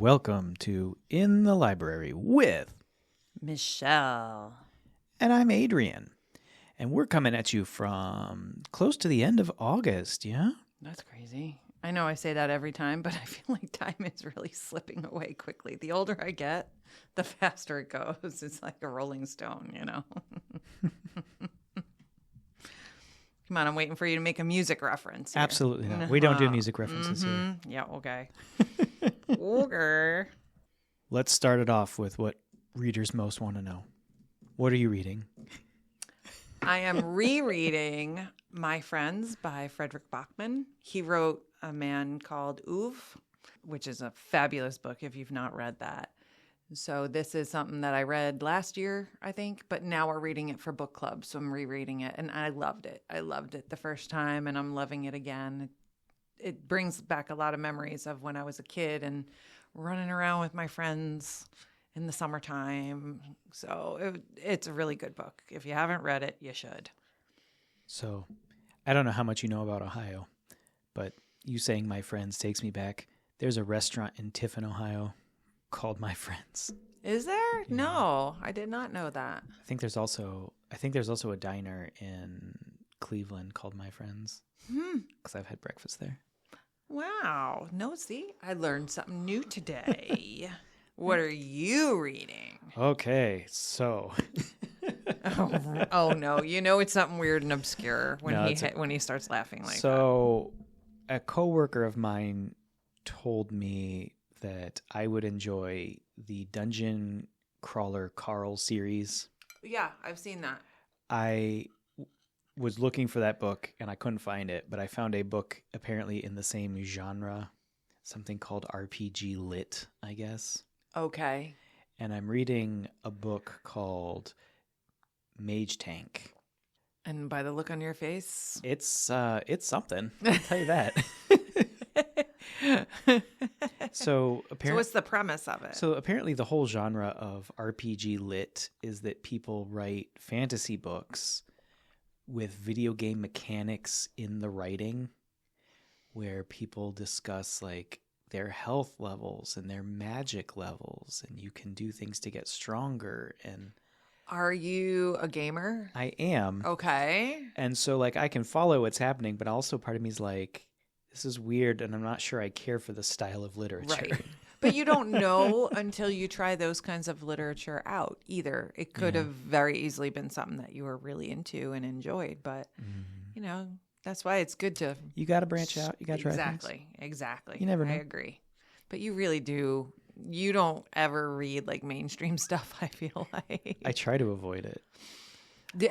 welcome to In the Library with Michele. And I'm Adrian. And we're coming at you from close to the end of August, yeah? That's crazy. I know I say that every time, but I feel like time is really slipping away quickly. The older I get, the faster it goes. It's like a rolling stone, you know? Come on, I'm waiting for you to make a music reference here. Absolutely not. We don't do music references here. Yeah, okay. Okay. Let's start it off with what readers most want to know. What are you reading? I am rereading My Friends by Frederick Bachman. He wrote A Man Called Ove, which is a fabulous book if you've not read that. So this is something that I read last year, I think, but now we're reading it for book club, so I'm rereading it, and I loved it. I loved it the first time, and I'm loving it again. It brings back a lot of memories of when I was a kid and running around with my friends in the summertime. So it's a really good book. If you haven't read it, you should. So, I don't know how much you know about Ohio, but you saying My Friends takes me back. There's a restaurant in Tiffin, Ohio called My Friends. Is there? Yeah. No, I did not know that. I think there's also a diner in Cleveland called My Friends. Because I've had breakfast there. Wow. No, see, I learned something new today. What are you reading? Okay, so Oh no, you know it's something weird and obscure when when he starts laughing like that. So a coworker of mine told me that I would enjoy the Dungeon Crawler Carl series. Yeah, I've seen that. I was looking for that book and I couldn't find it, but I found a book apparently in the same genre, something called RPG Lit, I guess. Okay. And I'm reading a book called Mage Tank. And by the look on your face, It's something. I'll tell you that. So what's the premise of it? So apparently the whole genre of RPG Lit is that people write fantasy books with video game mechanics in the writing, where people discuss like their health levels and their magic levels, and you can do things to get stronger. And are you a gamer? I am. Okay. And so like I can follow what's happening, but also part of me is like, this is weird, and I'm not sure I care for the style of literature. Right. But you don't know until you try those kinds of literature out either. It could have very easily been something that you were really into and enjoyed, but you know, that's why it's good to... You got to branch out. You got to try things. Exactly. You never know. I agree. But you really do. You don't ever read like mainstream stuff, I feel like. I try to avoid it.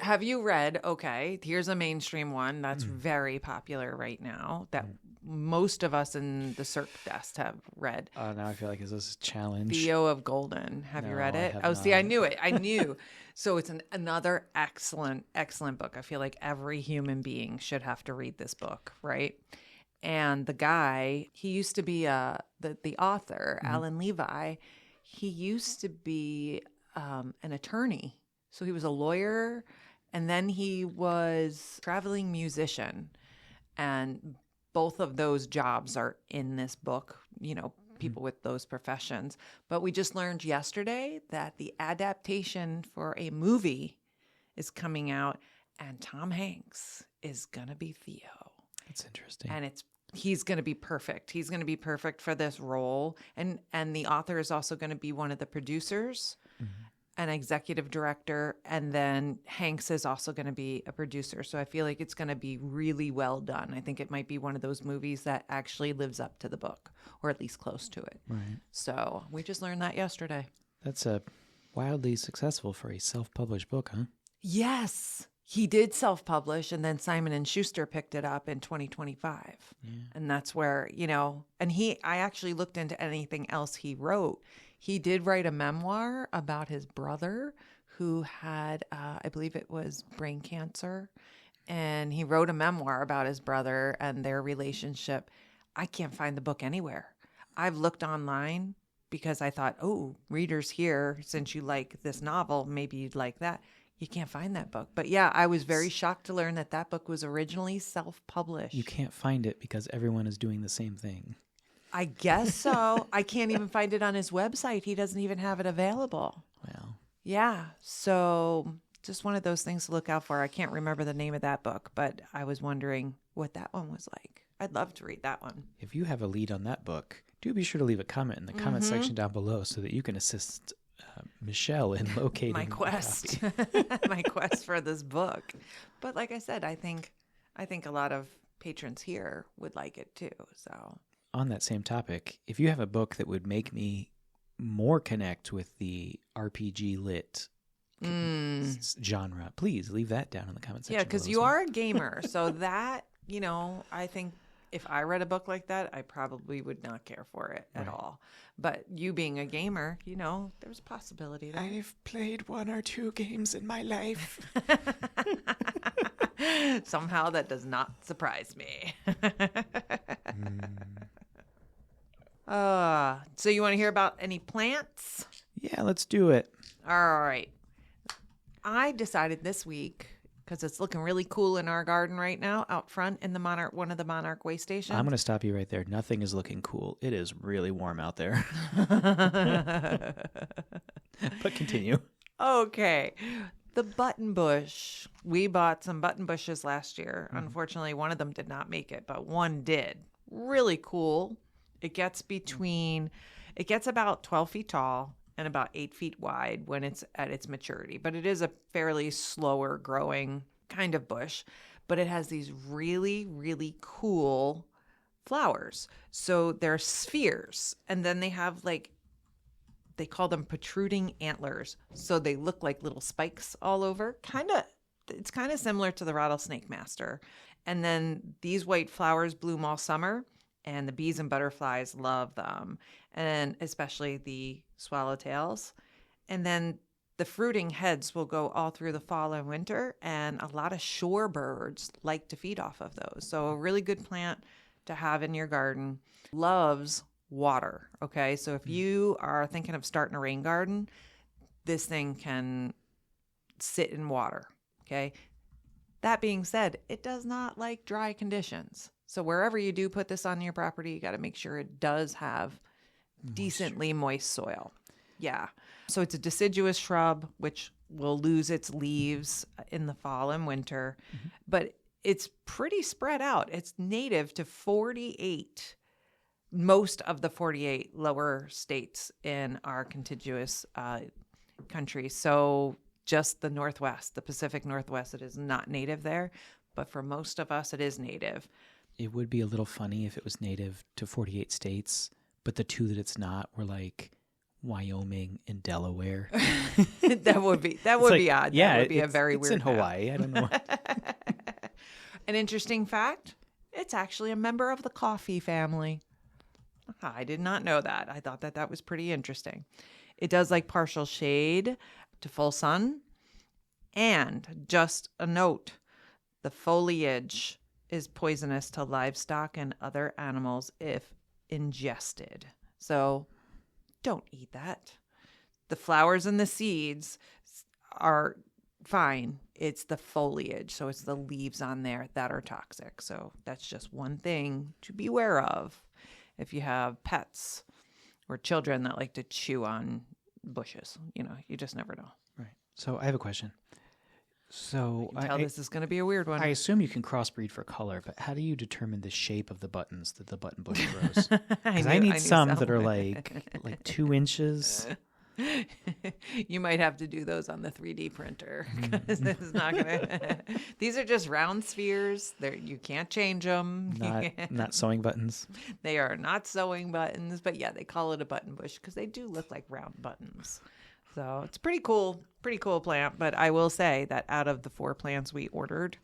Have you read, okay, here's a mainstream one that's very popular right now that most of us in the Cirque Desk have read. Now I feel like this is a challenge. Theo of Golden. Have you read it? See, I knew it. I knew. So it's another excellent, excellent book. I feel like every human being should have to read this book, right? And the guy, he used to be the author, Alan Levi. He used to be an attorney. So he was a lawyer, and then he was a traveling musician. And both of those jobs are in this book, you know, people with those professions. But we just learned yesterday that the adaptation for a movie is coming out, and Tom Hanks is going to be Theo. That's interesting. And he's going to be perfect. He's going to be perfect for this role. And the author is also going to be one of the producers, an executive director, and then Hanks is also going to be a producer. So I feel like it's going to be really well done. I think it might be one of those movies that actually lives up to the book, or at least close to it. Right. So we just learned that yesterday. That's wildly successful for a self-published book, huh? Yes. He did self-publish, and then Simon & Schuster picked it up in 2025. Yeah. And that's where, you know, and I actually looked into anything else he wrote. He did write a memoir about his brother who had, I believe it was brain cancer. And he wrote a memoir about his brother and their relationship. I can't find the book anywhere. I've looked online because I thought, oh, readers here, since you like this novel, maybe you'd like that. You can't find that book. But yeah, I was very shocked to learn that book was originally self-published. You can't find it because everyone is doing the same thing. I guess so. I can't even find it on his website. He doesn't even have it available. Well, yeah. So just one of those things to look out for. I can't remember the name of that book, but I was wondering what that one was like. I'd love to read that one. if you have a lead on that book, do be sure to leave a comment in the comment section down below so that you can assist Michele in locating my quest, my quest for this book. But like I said, I think a lot of patrons here would like it too. So on that same topic, if you have a book that would make me more connect with the RPG lit genre, please leave that down in the comment section. Yeah, because you are a gamer, so that, I think if I read a book like that, I probably would not care for it at all. But you being a gamer, there's a possibility there. I've played 1 or 2 games in my life. Somehow that does not surprise me. So you want to hear about any plants? Yeah, let's do it. All right. I decided this week, because it's looking really cool in our garden right now, out front in the one of the Monarch way stations. I'm going to stop you right there. Nothing is looking cool. It is really warm out there. But continue. Okay. The buttonbush. We bought some buttonbushes last year. Unfortunately, one of them did not make it, but one did. Really cool. It gets about 12 feet tall and about 8 feet wide when it's at its maturity. But it is a fairly slower growing kind of bush. But it has these really, really cool flowers. So they're spheres. And then they have they call them protruding antlers. So they look like little spikes all over. It's kind of similar to the rattlesnake master. And then these white flowers bloom all summer. And the bees and butterflies love them, and especially the swallowtails. And then the fruiting heads will go all through the fall and winter, and a lot of shorebirds like to feed off of those. So a really good plant to have in your garden. Loves water, okay? So if you are thinking of starting a rain garden, this thing can sit in water, okay? That being said, it does not like dry conditions. So wherever you do put this on your property, you got to make sure it does have decently moist soil. Yeah. So it's a deciduous shrub, which will lose its leaves in the fall and winter, but it's pretty spread out. It's native to most of the 48 lower states in our contiguous country. So just the Northwest, the Pacific Northwest, it is not native there, but for most of us, it is native. It would be a little funny if it was native to 48 states, but the 2 that it's not were like Wyoming and Delaware. That would be odd. Yeah, that would be a very it's weird. It's in Hawaii. I don't know. An interesting fact: it's actually a member of the coffee family. I did not know that. I thought that was pretty interesting. It does like partial shade to full sun, and just a note: the foliage is poisonous to livestock and other animals if ingested. So don't eat that. The flowers and the seeds are fine. It's the foliage, so it's the leaves on there that are toxic. So that's just one thing to be aware of if you have pets or children that like to chew on bushes. You just never know. Right. So I have a question. So I can tell this is going to be a weird one. I assume you can crossbreed for color, but how do you determine the shape of the buttons that the button bush grows? Because I need some that are like 2 inches. You might have to do those on the 3D printer because it's not going to. These are just round spheres. You can't change them. Not sewing buttons. They are not sewing buttons, but yeah, they call it a button bush because they do look like round buttons. So it's pretty cool plant. But I will say that out of the 4 plants we ordered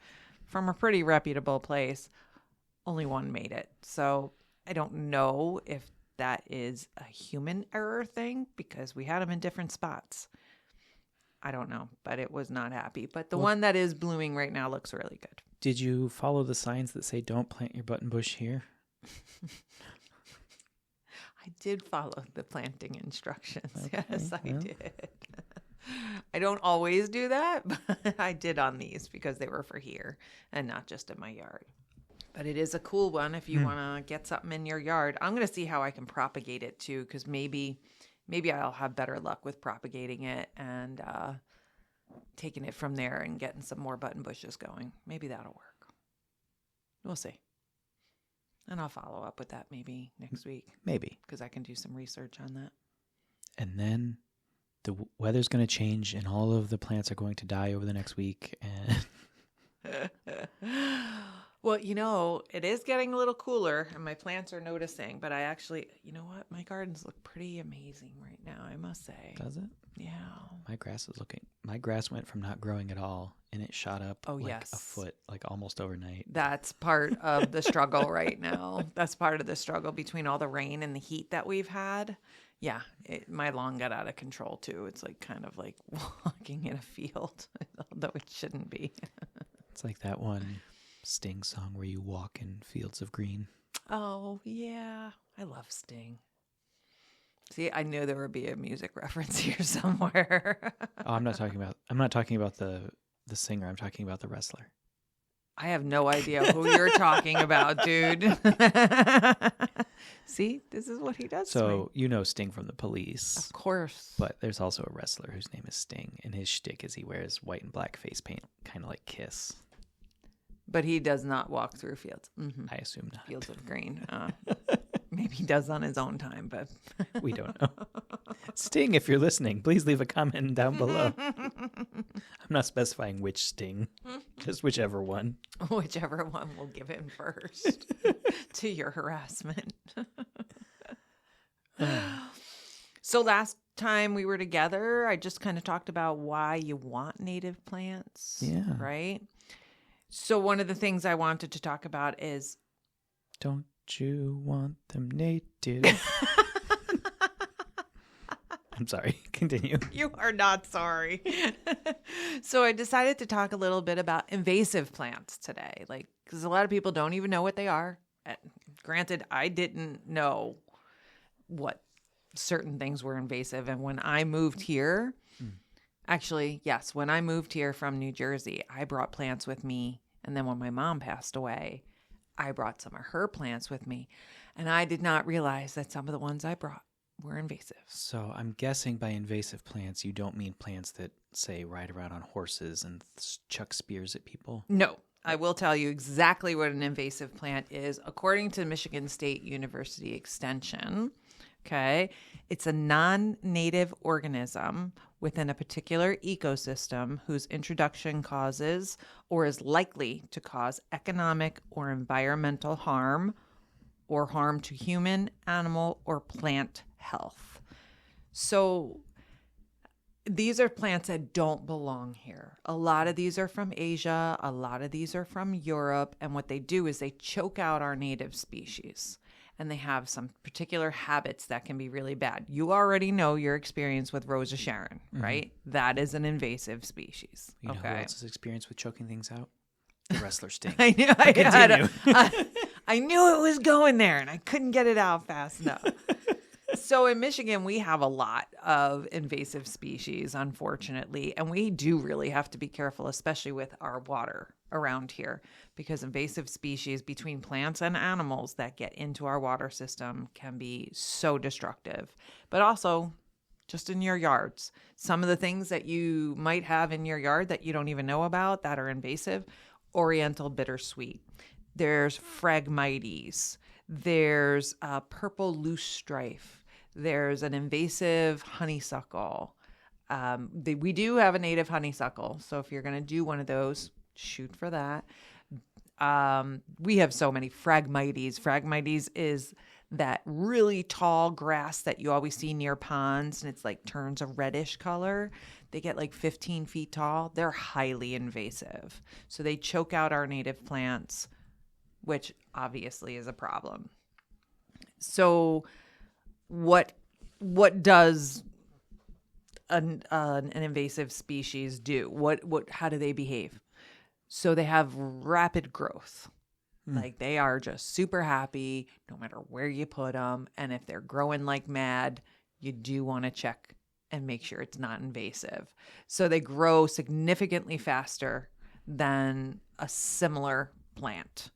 from a pretty reputable place, only one made it. So I don't know if that is a human error thing because we had them in different spots. I don't know, but it was not happy. But the one that is blooming right now looks really good. Did you follow the signs that say don't plant your button bush here? I did follow the planting instructions. Okay, Yes, I did. I don't always do that, but I did on these because they were for here and not just in my yard. But it is a cool one if you want to get something in your yard. I'm going to see how I can propagate it too, because maybe I'll have better luck with propagating it and taking it from there and getting some more buttonbushes going. Maybe that'll work. We'll see. And I'll follow up with that maybe next week. Maybe. Because I can do some research on that. And then the weather's going to change and all of the plants are going to die over the next week. And Well, it is getting a little cooler and my plants are noticing, but I actually, you know what? My gardens look pretty amazing right now, I must say. Does it? Yeah. My grass went from not growing at all and it shot up a foot, like almost overnight. That's part of the struggle right now. That's part of the struggle between all the rain and the heat that we've had. Yeah, my lawn got out of control too. It's like kind of like walking in a field, although it shouldn't be. It's like that one Sting song where you walk in fields of green. Oh, yeah. I love Sting. See, I knew there would be a music reference here somewhere. Oh, I'm not talking about the singer. I'm talking about the wrestler. I have no idea who you're talking about, dude. See, this is what he does to me. So, you know Sting from the Police. Of course. But there's also a wrestler whose name is Sting, and his shtick is he wears white and black face paint, kind of like Kiss. But he does not walk through fields. Mm-hmm. I assume not. Fields of green. Maybe he does on his own time, but we don't know. Sting, if you're listening, please leave a comment down below. I'm not specifying which Sting, just whichever one. Whichever one will give in first to your harassment. So last time we were together, I just kind of talked about why you want native plants. Yeah. Right? So one of the things I wanted to talk about is... Don't you want them native? I'm sorry. Continue. You are not sorry. So I decided to talk a little bit about invasive plants today, because a lot of people don't even know what they are. Granted, I didn't know what certain things were invasive. And when I moved here, actually, yes, when I moved here from New Jersey, I brought plants with me. And then when my mom passed away, I brought some of her plants with me. And I did not realize that some of the ones I brought were invasive. So I'm guessing by invasive plants, you don't mean plants that, say, ride around on horses and chuck spears at people? No. I will tell you exactly what an invasive plant is. According to Michigan State University Extension, okay, it's a non-native organism within a particular ecosystem whose introduction causes or is likely to cause economic or environmental harm or harm to human, animal, or plant health. So these are plants that don't belong here. A lot of these are from Asia. A lot of these are from Europe. And what they do is they choke out our native species. And they have some particular habits that can be really bad. You already know your experience with Rosa Sharon, right? That is an invasive species. You know who else's experience with choking things out? The wrestler Sting. I knew I knew it was going there, and I couldn't get it out fast enough. So in Michigan, we have a lot of invasive species, unfortunately, and we do really have to be careful, especially with our water around here, because invasive species between plants and animals that get into our water system can be so destructive. But also, just in your yards, some of the things that you might have in your yard that you don't even know about that are invasive, Oriental bittersweet. There's Phragmites. There's purple loosestrife. There's an invasive honeysuckle. We do have a native honeysuckle. So if you're going to do one of those, shoot for that. We have so many Phragmites. Phragmites is that really tall grass that you always see near ponds, and it's like turns a reddish color. They get like 15 feet tall. They're highly invasive. So they choke out our native plants, which obviously is a problem. So what does an invasive species do? How do they behave? So they have rapid growth. Like they are just super happy no matter where you put them. And if they're growing like mad, you do want to check and make sure it's not invasive. So they grow significantly faster than a similar plant.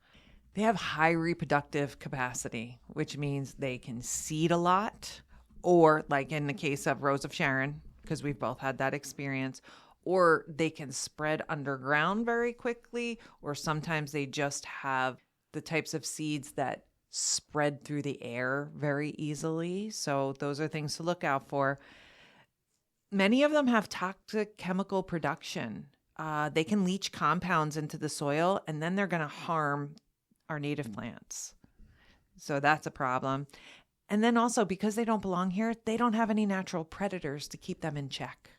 They have high reproductive capacity, which means they can seed a lot, or like in the case of Rose of Sharon, because we've both had that experience, or they can spread underground very quickly, or sometimes they just have the types of seeds that spread through the air very easily. So those are things to look out for. Many of them have toxic chemical production. They can leach compounds into the soil, and then they're going to harm our native plants. So that's a problem. And then also, because they don't belong here, they don't have any natural predators to keep them in check.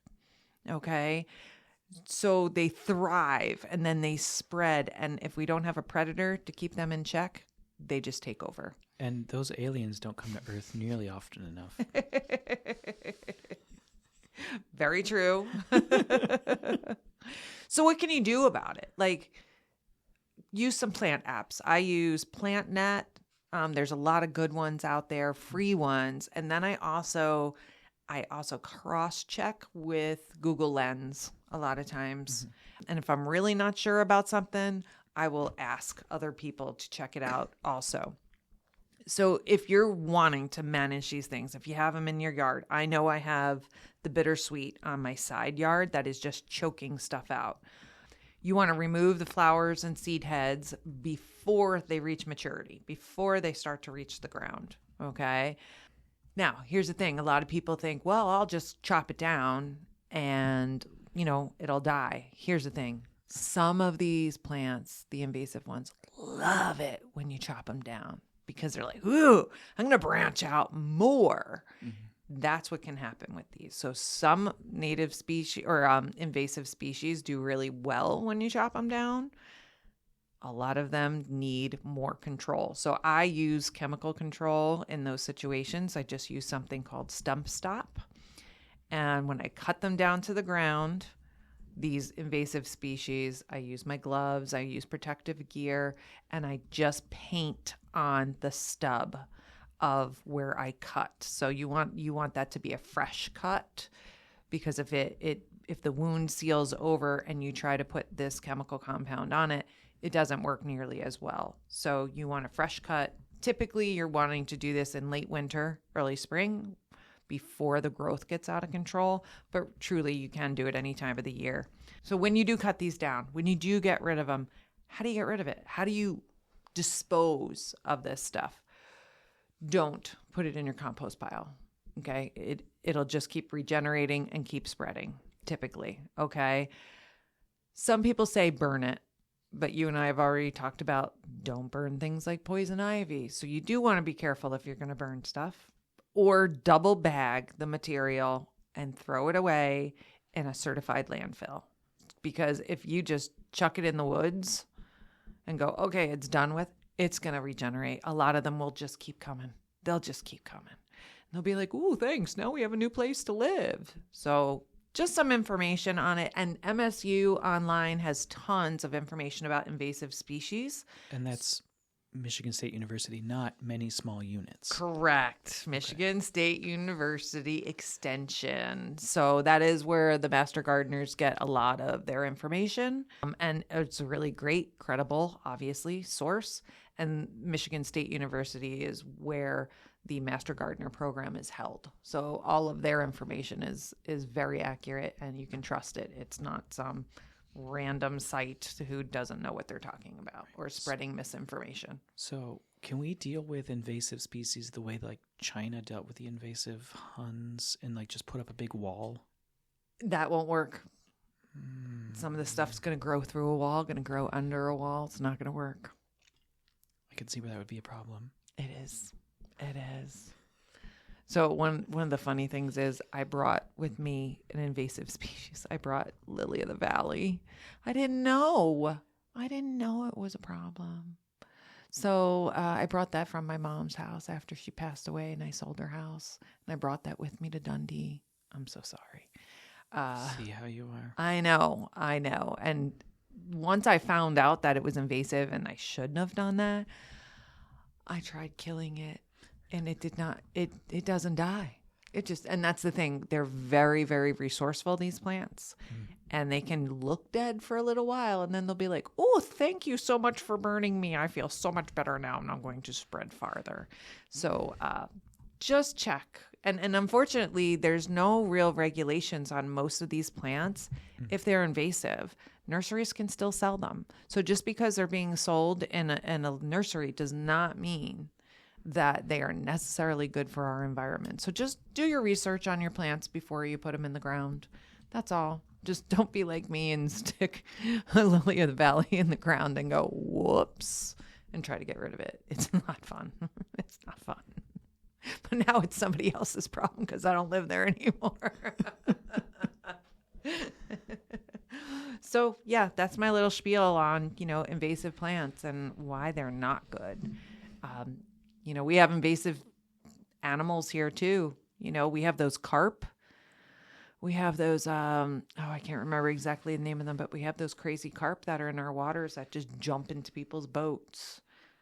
Okay? So they thrive, and then they spread. And if we don't have a predator to keep them in check, they just take over. And those aliens don't come to Earth nearly often enough. Very true. So what can you do about it? Like, use some plant apps. I use PlantNet. There's a lot of good ones out there, free ones. And then I also cross-check with Google Lens a lot of times. Mm-hmm. And if I'm really not sure about something, I will ask other people to check it out also. So if you're wanting to manage these things, if you have them in your yard, I know I have the bittersweet on my side yard that is just choking stuff out. You want to remove the flowers and seed heads before they reach maturity, before they start to reach the ground, okay? Now, here's the thing. A lot of people think, well, I'll just chop it down and, it'll die. Here's the thing. Some of these plants, the invasive ones, love it when you chop them down because they're like, ooh, I'm going to branch out more. Mm-hmm. That's what can happen with these. So some native species or invasive species do really well when you chop them down. A lot of them need more control. So I use chemical control in those situations. I just use something called stump stop. And when I cut them down to the ground, these invasive species, I use my gloves, I use protective gear, and I just paint on the stub of where I cut. So you want that to be a fresh cut, because if the wound seals over and you try to put this chemical compound on it, it doesn't work nearly as well. So you want a fresh cut. Typically, you're wanting to do this in late winter, early spring, before the growth gets out of control. But truly, you can do it any time of the year. So when you do cut these down, when you do get rid of them, how do you get rid of it? How do you dispose of this stuff? Don't put it in your compost pile, okay? It'll just keep regenerating and keep spreading, typically, okay? Some people say burn it, but you and I have already talked about don't burn things like poison ivy. So you do want to be careful if you're going to burn stuff. Or double bag the material and throw it away in a certified landfill. Because if you just chuck it in the woods and go, okay, it's done with, it's going to regenerate. A lot of them will just keep coming. They'll just keep coming. And they'll be like, ooh, thanks. Now we have a new place to live. So just some information on it. And MSU Online has tons of information about invasive species. And that's Michigan State University, not many small units. Correct. Michigan State University Extension. So that is where the Master Gardeners get a lot of their information. And it's a really great, credible, obviously, source. And Michigan State University is where the Master Gardener program is held. So all of their information is very accurate, and you can trust it. It's not some random site who doesn't know what they're talking about or spreading misinformation. So can we deal with invasive species the way like China dealt with the invasive Huns and like just put up a big wall? That won't work. Some of the stuff's going to grow through a wall, going to grow under a wall. It's not going to work. I can see where that would be a problem. It is. It is. So one of the funny things is I brought with me an invasive species. I brought lily of the valley. I didn't know it was a problem. So I brought that from my mom's house after she passed away, and I sold her house. And I brought that with me to Dundee. I'm so sorry. See how you are. I know. And once I found out that it was invasive and I shouldn't have done that, I tried killing it. And it did not, it doesn't die. And that's the thing. They're very, very resourceful, these plants. And they can look dead for a little while, and then they'll be like, oh, thank you so much for burning me. I feel so much better now, and I'm going to spread farther. So just check. And unfortunately, there's no real regulations on most of these plants. If they're invasive, nurseries can still sell them. So just because they're being sold in a nursery does not mean that they are necessarily good for our environment. So just do your research on your plants before you put them in the ground. That's all. Just don't be like me and stick a lily of the valley in the ground and go, whoops, and try to get rid of it. It's not fun. It's not fun. But now it's somebody else's problem because I don't live there anymore. So, yeah, that's my little spiel on, invasive plants and why they're not good. We have invasive animals here, too. We have those carp. We have those, I can't remember exactly the name of them, but we have those crazy carp that are in our waters that just jump into people's boats.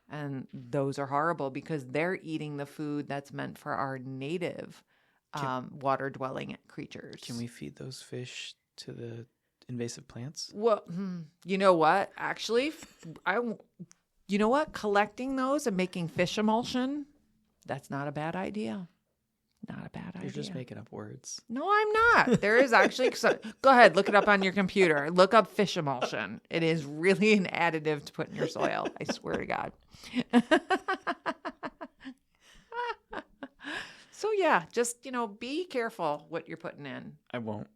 And those are horrible because they're eating the food that's meant for our native water-dwelling creatures. Can we feed those fish to the invasive plants? Well, you know what? Actually, collecting those and making fish emulsion, that's not a bad idea. Not a bad idea. You're just making up words. No, I'm not. There is actually... Go ahead, look it up on your computer. Look up fish emulsion. It is really an additive to put in your soil. I swear to God. So, yeah, just, be careful what you're putting in. I won't.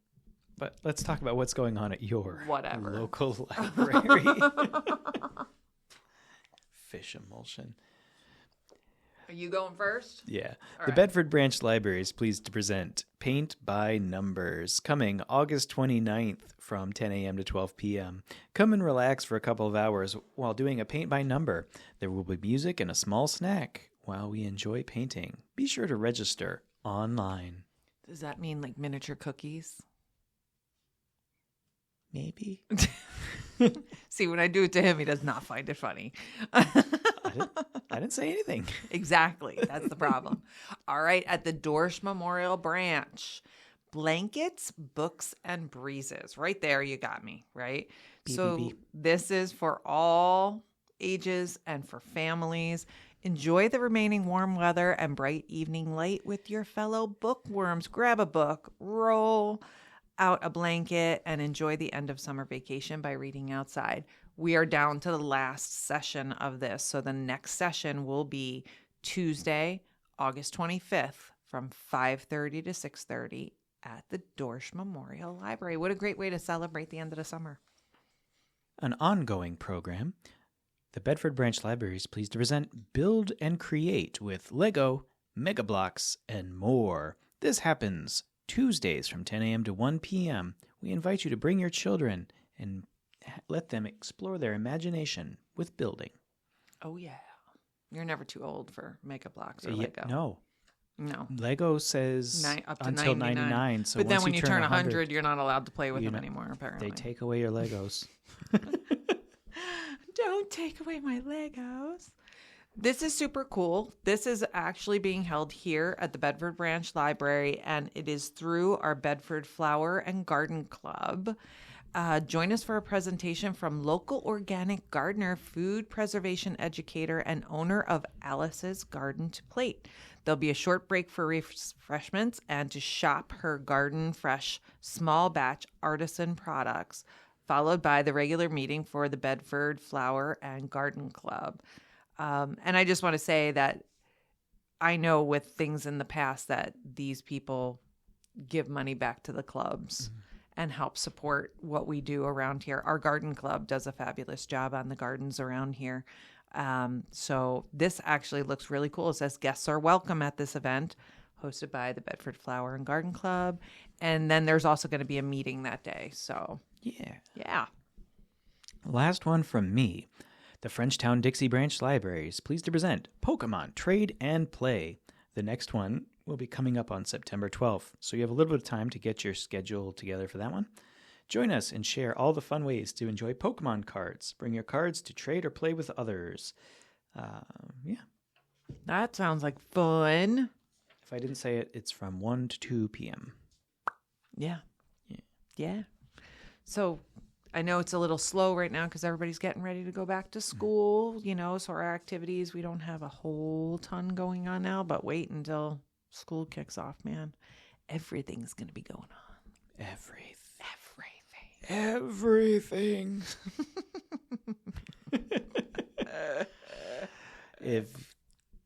But let's talk about what's going on at your local library. Fish emulsion. Are you going first? Yeah. All the right. Bedford Branch Library is pleased to present Paint by Numbers, coming August 29th from 10 a.m. to 12 p.m. Come and relax for a couple of hours while doing a paint by number. There will be music and a small snack while we enjoy painting. Be sure to register online. Does that mean like miniature cookies? Maybe. See, when I do it to him, he does not find it funny. I didn't say anything. Exactly. That's the problem. All right. At the Dorsch Memorial Branch, blankets, books, and breezes. Right there, you got me, right? So this is for all ages and for families. Enjoy the remaining warm weather and bright evening light with your fellow bookworms. Grab a book, roll out a blanket, and enjoy the end of summer vacation by reading outside. We are down to the last session of this. So the next session will be Tuesday, August 25th from 5:30 to 6:30 at the Dorsch Memorial Library. What a great way to celebrate the end of the summer. An ongoing program. The Bedford Branch Library is pleased to present Build and Create with Lego, Mega Blocks, and more. This happens Tuesdays from 10 a.m. to 1 p.m. We invite you to bring your children and let them explore their imagination with building. Oh, yeah. You're never too old for Mega Blocks or Lego. No. Lego says up to until 99. So but then when you turn 100, you're not allowed to play with them anymore, apparently. They take away your Legos. Don't take away my Legos. This is super cool. This is actually being held here at the Bedford Branch Library, and it is through our Bedford Flower and Garden Club. Join us for a presentation from local organic gardener, food preservation educator, and owner of Alice's Garden to Plate. There'll be a short break for refreshments and to shop her garden fresh small batch artisan products, followed by the regular meeting for the Bedford Flower and Garden Club. And I just want to say that I know with things in the past that these people give money back to the clubs and help support what we do around here. Our garden club does a fabulous job on the gardens around here. So this actually looks really cool. It says guests are welcome at this event hosted by the Bedford Flower and Garden Club. And then there's also going to be a meeting that day. So yeah. Last one from me. The Frenchtown Dixie Branch Library is pleased to present Pokemon Trade and Play. The next one will be coming up on September 12th, so you have a little bit of time to get your schedule together for that one. Join us and share all the fun ways to enjoy Pokemon cards. Bring your cards to trade or play with others. That sounds like fun. If I didn't say it, it's from 1 to 2 p.m. Yeah. Yeah. Yeah. So I know it's a little slow right now because everybody's getting ready to go back to school, so our activities, we don't have a whole ton going on now, but wait until school kicks off, man. Everything's going to be going on. Everything. If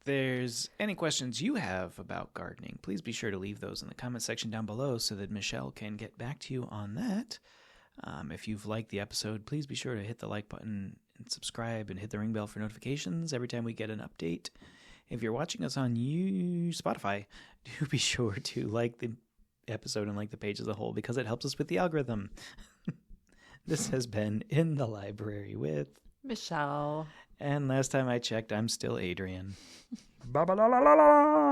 there's any questions you have about gardening, please be sure to leave those in the comment section down below so that Michele can get back to you on that. If you've liked the episode, please be sure to hit the like button and subscribe and hit the ring bell for notifications every time we get an update. If you're watching us on Spotify, do be sure to like the episode and like the page as a whole because it helps us with the algorithm. This has been In the Library with Michele. And last time I checked, I'm still Adrian. Ba ba la la la la.